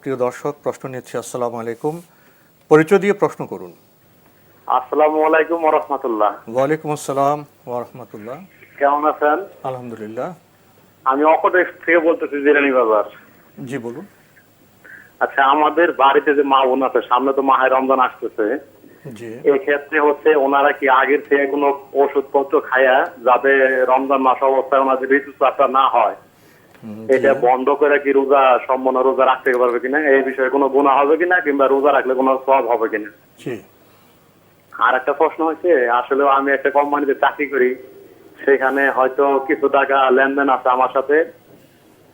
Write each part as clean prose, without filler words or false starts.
প্রিয় দর্শক, প্রশ্ন নিচ্ছি। আসসালামু আলাইকুম, পরিচয় দিয়ে প্রশ্ন করুন। আসসালামু আলাইকুম ওয়া রাহমাতুল্লাহ। ওয়ালাইকুম আসসালাম ওয়া রাহমাতুল্লাহ। কেমন আছেন? আলহামদুলিল্লাহ। আমি অকটেক্স থেকে বলতেছি, জিরানি বাজার। জি বলুন। আচ্ছা, আমাদের বাড়িতে যে মা বোন আছে, সামনে তো মাহে রমজান আসতেছে। জি এই ক্ষেত্রে হচ্ছে ওনারা কি আগের থেকে কোনো ওষুধপত্র খায়া যাতে রমজান মাস অবস্থায় ওনাদের ঋতুস্রাবটা না হয়, এটা বন্ধ করে কি রোজা সম্পূর্ণ রোজা রাখতে পারবে কিনা, এই বিষয়ে কোনো গুনাহ হবে কিনা, কিংবা রোজা রাখলে কোনো সওয়াব হবে কিনা? জি। আর একটা প্রশ্ন হচ্ছে, আসলে আমি একটা কোম্পানিতে চাকরি করি, সেখানে হয়তো কিছু টাকা লেনদেন আছে আমার সাথে,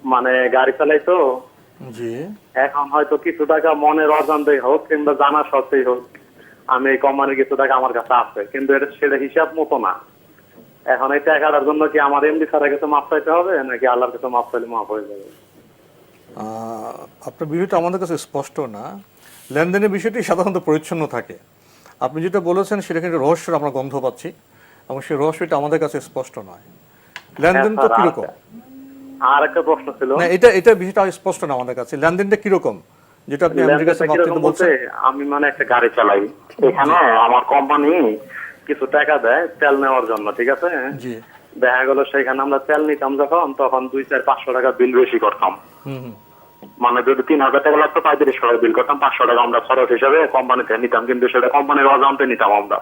মানে গাড়ি চালাই তো। জি। এখন হয়তো কিছু টাকা মনের অজান্তেই হোক কিংবা জানা সত্ত্বেই হোক, আমি এই কোম্পানির কিছু টাকা আমার কাছে আছে, কিন্তু সেটা হিসাব মতো না। এখন এই টাকাটার জন্য কি আমার এমডি স্যারের কাছে মাপ চাইতে হবে, নাকি আল্লাহর কাছে মাপ চাইলে মাপ হয়ে যাবে? আপনার বিষয়টা আমাদের কাছে স্পষ্ট না। লেনদেনের বিষয়টি সাধারণত পরিচ্ছন্ন থাকে। আপনি যেটা বলেছেন সেটা কিন্তু রহস্যের আমরা গন্ধ পাচ্ছি, এবং সেই রহস্যটা আমাদের কাছে স্পষ্ট নয়। লেনদেন তো কিরকম? আর একটা প্রশ্ন ছিল। না, এটা বিষয়টা স্পষ্ট না আমাদের কাছে। লেনদেনটা কিরকম, যেটা আপনি আমাদের কাছে মাপ চাইতে বলছেন? আমি মানে একটা গাড়ি চালাই, এখানে আমার কোম্পানি কিছু টাকা দেয় তেল নেওয়ার জন্য, ঠিক আছে? জি। দেখা গেল সেখানে আমরা তেল নিতাম যখন, তখন 200-500 টাকা বিল বেশি করতাম। মানে যদি 3,000 টাকা লাগতো, 3500 টাকা বিল করতাম, 500 টাকা আমরা খরচ হিসাবে কোম্পানি থেকে নিতাম, কিন্তু সেটা কোম্পানির অজান্তে নিতাম আমরা।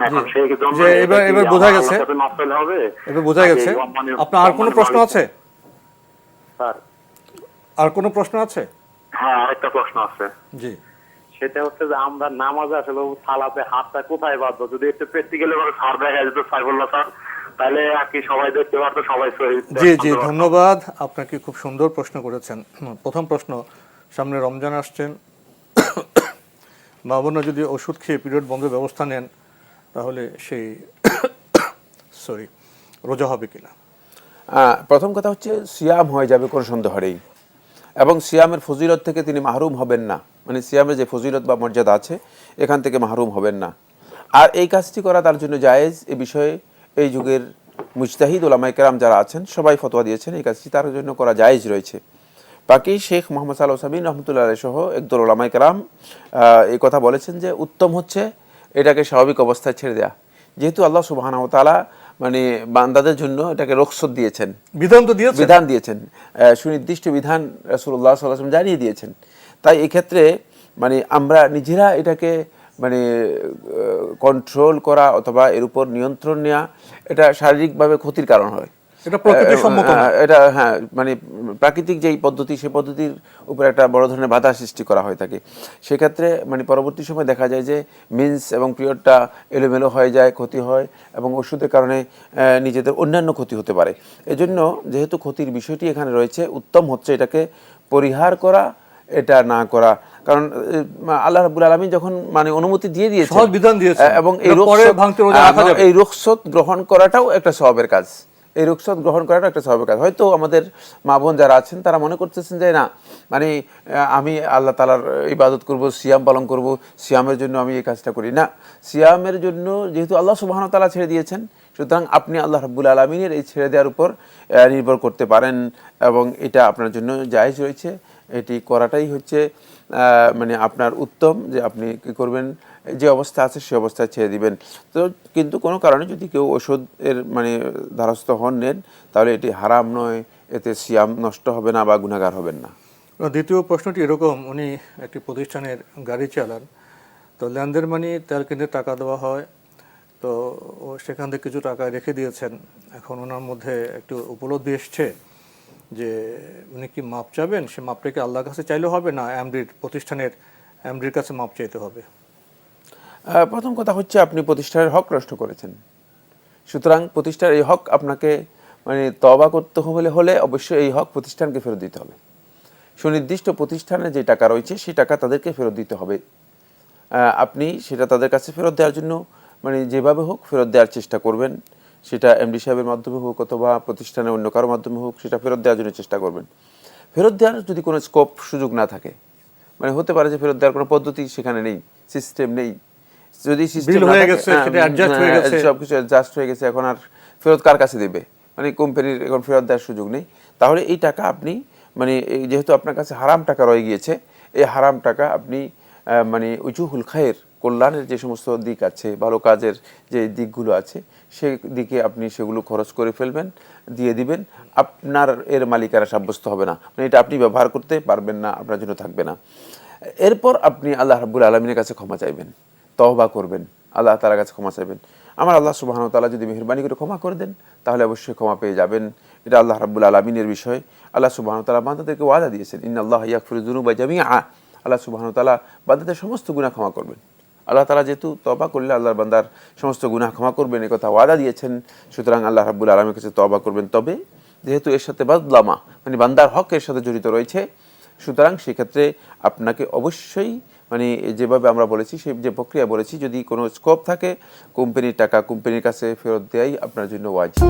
এখন সেই জন্য এবার বোঝা গেছে। হবে। এবার বোঝা গেছে। আপনার আর কোনো প্রশ্ন আছে? স্যার, আর কোনো প্রশ্ন আছে? হ্যাঁ, আরেকটা প্রশ্ন আছে। জি। সেটা হচ্ছে যে আমরা নামাজ আসলে সালাতে হাতটা কোথায় বাঁধবো, যদি একটু প্র্যাকটিক্যালি ভাবে স্যার দেখা যেত, সাইফুল্লাহ স্যার, তাহলে আর কি সবাই দেখতে পারতো, সবাই জি জি, ধন্যবাদ। আপনাকে খুব সুন্দর প্রশ্ন করেছেন। প্রথম প্রশ্ন, সামনে রমজান আসছেন, মা বোনরা যদি ওষুধ খেয়ে পিরিয়ড বন্ধের ব্যবস্থা নেন, তাহলে সেই রোজা হবে কিনা? প্রথম কথা হচ্ছে, সিয়াম হয়ে যাবে কোনো সন্দেহ নেই, এবং সিয়ামের ফজিলত থেকে তিনি মাহরুম হবেন না। মানে সিয়ামের যে ফজিলত বা মর্যাদা আছে, এখান থেকে মাহরুম হবেন না। আর এই কাজটি করা তার জন্য জায়েজ। এ বিষয়ে এই যুগের মুজতাহিদ ওলামায়ে কেরাম যারা আছেন সবাই ফতোয়া দিয়েছেন, এই কাজটি তার জন্য করা জায়েজ রয়েছে। বাকি শেখ মোহাম্মদ সাল্লাহ সাবিন রহমতুল্লাহ আলাইহি সহ একদল ওলামায়ে কেরাম এই কথা বলেছেন যে উত্তম হচ্ছে এটাকে স্বাভাবিক অবস্থায় ছেড়ে দেয়া, যেহেতু আল্লাহ সুবহানাহু ওয়া তাআলা মানে বান্দাদের জন্য এটাকে রুখসত দিয়েছেন, বিধান দিয়েছেন, সুনির্দিষ্ট বিধান রাসূলুল্লাহ সাল্লাল্লাহু আলাইহি ওয়াসাল্লাম জানিয়ে দিয়েছেন। তাই এই ক্ষেত্রে মানে আমরা নিজেরা এটাকে মানে কন্ট্রোল করা অথবা এর উপর নিয়ন্ত্রণ নেওয়া, এটা শারীরিকভাবে ক্ষতির কারণ হয়। এটা প্রকৃতিসম্মত না। এটা হ্যাঁ, মানে প্রাকৃতিক যেই পদ্ধতি, সেই পদ্ধতির উপর একটা বড় ধরনের বাধা সৃষ্টি করা হয়ে থাকে। সেক্ষেত্রে মানে পরবর্তী সময় দেখা যায় যে মিন্স এবং পিরিয়ডটা এলোমেলো হয়ে যায়, ক্ষতি হয়, এবং ওষুধের কারণে নিজেদের অন্যান্য ক্ষতি হতে পারে। এজন্য যেহেতু ক্ষতির বিষয়টি এখানে রয়েছে, উত্তম হচ্ছে এটাকে পরিহার করা, এটা না করা। কারণ আল্লাহ রাব্বুল আলামিন যখন মানে অনুমতি দিয়ে দিয়েছেন, বিধান দিয়েছেন, এবং এই রুখসত গ্রহণ করাটাও একটা সওয়াবের কাজ। এই রুখসত গ্রহণ করাটা একটা স্বাভাবিক কাজ। হয়তো আমাদের মা বোন যারা আছেন তারা মনে করতেছেন যে না, মানে আমি আল্লাহ তাআলার ইবাদত করব, সিয়াম পালন করব, সিয়ামের জন্য আমি এই কাজটা করি না। সিয়ামের জন্য যেহেতু আল্লাহ সুবহানাহু ওয়া তাআলা ছেড়ে দিয়েছেন, সুতরাং আপনি আল্লাহ রাব্বুল আলামিনের এই ছেড়ে দেওয়ার উপর নির্ভর করতে পারেন, এবং এটা আপনার জন্য জায়েজ রয়েছে। এটি করাটাই হচ্ছে মানে আপনার উত্তম, যে আপনি কী করবেন, যে অবস্থা আছে সে অবস্থায় ছেড়ে দিবেন। তো কিন্তু কোনো কারণে যদি কেউ ওষুধের মানে দ্বারস্থ নেন, তাহলে এটি হারাম নয়, এতে সিয়াম নষ্ট হবে না বা গুনাহগার হবেন না। দ্বিতীয় প্রশ্নটি এরকম, উনি একটি প্রতিষ্ঠানের গাড়ি চালান, তো লেনদেন মানে তেল কিনতে টাকা দেওয়া হয়, তো সেখান থেকে কিছু টাকা রেখে দিয়েছেন। এখন ওনার মধ্যে একটু উপলব্ধি এসছে যে উনি কি মাপ চাবেন, সে মাপটাকে আল্লাহর কাছে চাইলে হবে, না প্রতিষ্ঠানের এমডির কাছে মাপ চাইতে হবে? প্রথম কথা হচ্ছে, আপনি প্রতিষ্ঠানের হক নষ্ট করেছেন, সুতরাং প্রতিষ্ঠানের এই হক আপনাকে মানে তওবা করতে হলে অবশ্যই এই হক প্রতিষ্ঠানকে ফেরত দিতে হবে। সুনির্দিষ্ট প্রতিষ্ঠানে যে টাকা রয়েছে সেই টাকা তাদেরকে ফেরত দিতে হবে। আপনি সেটা তাদের কাছে ফেরত দেওয়ার জন্য মানে যেভাবে হোক ফেরত দেওয়ার চেষ্টা করবেন, সেটা এমডি সাহেবের মাধ্যমে হোক অথবা প্রতিষ্ঠানের অন্য কারোর মাধ্যমে হোক, সেটা ফেরত দেওয়ার জন্য চেষ্টা করবেন। ফেরত দেওয়ার যদি কোনো স্কোপ সুযোগ না থাকে, মানে হতে পারে যে ফেরত দেওয়ার কোনো পদ্ধতি সেখানে নেই, সিস্টেম নেই, যদি সিস্টেম সবকিছু অ্যাডজাস্ট হয়ে গেছে, এখন আর ফেরত কার কাছে দেবে, মানে কোম্পানির এখন ফেরত দেওয়ার সুযোগ নেই, তাহলে এই টাকা আপনি মানে এই যেহেতু আপনার কাছে হারাম টাকা রয়ে গিয়েছে, এই হারাম টাকা আপনি মানে উজুহুল খায়ের, কল্যাণের যে সমস্ত দিক আছে, ভালো কাজের যে দিকগুলো আছে, সে দিকে আপনি সেগুলো খরচ করে ফেলবেন, দিয়ে দিবেন। আপনার এর মালিকারা সাব্যস্ত হবে না, মানে এটা আপনি ব্যবহার করতে পারবেন না, আপনার জন্য থাকবে না। এরপর আপনি আল্লাহ রাব্বুল আলামিনের কাছে ক্ষমা চাইবেন, তওবা করবেন, আল্লাহ তাআলার কাছে ক্ষমা চাইবেন। আমার আল্লাহ সুবহানাহু ওয়া তাআলা যদি মেহেরবানি করে ক্ষমা করে দেন, তাহলে অবশ্যই ক্ষমা পেয়ে যাবেন। এটা আল্লাহ রাব্বুল আলামিনের বিষয়। আল্লাহ সুবহানাহু ওয়া তাআলা বান্দাদেরকে ওয়াদা দিয়েছেন, ইন্নাল্লাহা ইয়াগফিরু যুনুবা জামিআ। আল্লাহ সুবহানাহু ওয়া তাআলা বান্দাদের সমস্ত গুনাহ ক্ষমা করবেন। আল্লাহ তাআলা যেহেতু তওবা করলে আল্লাহর বান্দার সমস্ত গুনাহ ক্ষমা করবেন, এই কথা ওয়াদা দিয়েছেন, সুতরাং আল্লাহ রাব্বুল আলামিনের কাছে তওবা করবেন। তবে যেহেতু এর সাথে বাদলামা, মানে বান্দার হক এর সাথে জড়িত রয়েছে, সুতরাং সেক্ষেত্রে আপনাকে অবশ্যই মানে যেভাবে আমরা বলেছি, সেই যে প্রক্রিয়া বলেছি, যদি কোনো স্কোপ থাকে, কোম্পানির টাকা কোম্পানির কাছে ফেরত দেওয়াই আপনার জন্য ওয়াজিব।